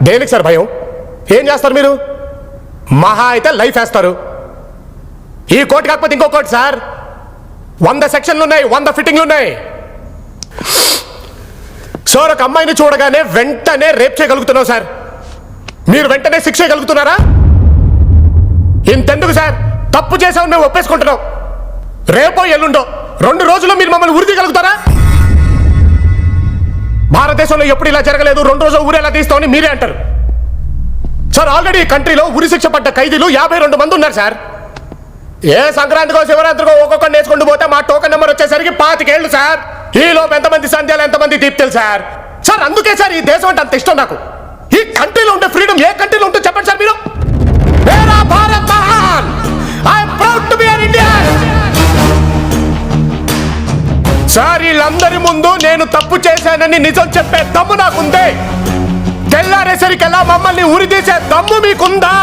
దేనికి సార్ భయం? ఏం చేస్తారు మీరు? మహా అయితే లైఫ్ వేస్తారు. ఈ కోర్టు కాకపోతే ఇంకో కోర్టు సార్. 100 సెక్షన్లు ఉన్నాయి, 100 ఫిట్టింగ్లు ఉన్నాయి. సార్ ఒక అమ్మాయిని చూడగానే వెంటనే రేప్ చేయగలుగుతున్నావు సార్. మీరు వెంటనే శిక్ష చేయగలుగుతున్నారా? ఇంతెందుకు సార్, తప్పు చేసామని మేము ఒప్పేసుకుంటున్నాం. రేపో ఎల్లుండో 2 రోజుల్లో మీరు మమ్మల్ని ఉరి తీయగలుగుతారా? భారతదేశంలో ఎప్పుడు ఇలా జరగలేదు, 2 రోజులు ఊరు ఎలా తీస్తామని మీరే అంటారు సార్. ఆల్రెడీ ఈ కంట్రీలో ఉరి శిక్ష పడ్డ ఖైదీలు 52 మంది ఉన్నారు సార్. ఏ సంక్రాంతికో శివరాత్రికో ఒక్కొక్కరు నేర్చుకుంటూ పోతే మా టోకెన్ నెంబర్ వచ్చేసరికి 25 ఏళ్ళు సార్. ఈ లోపు ఎంతమంది సంధ్యాలు, ఎంతమంది దీప్తులు సార్. సార్ అందుకే సార్ ఈ దేశం అంటే అంత ఇష్టం నాకు. ఈ కంట్రీలో ఉండే ఫ్రీడమ్ ఏ కంట్రీలో ఉంటుందో చెప్పండి సార్ మీరు. మేరా భారత్ మహాన్, I am proud to be an Indian. Sir వీళ్ళందరి ముందు నేను తప్పు చేశానని నిజం చెప్పే దమ్ము నాకుందే. తెల్లారేసరికెల్లా మమ్మల్ని ఉరి తీసే దమ్ము మీకుందా?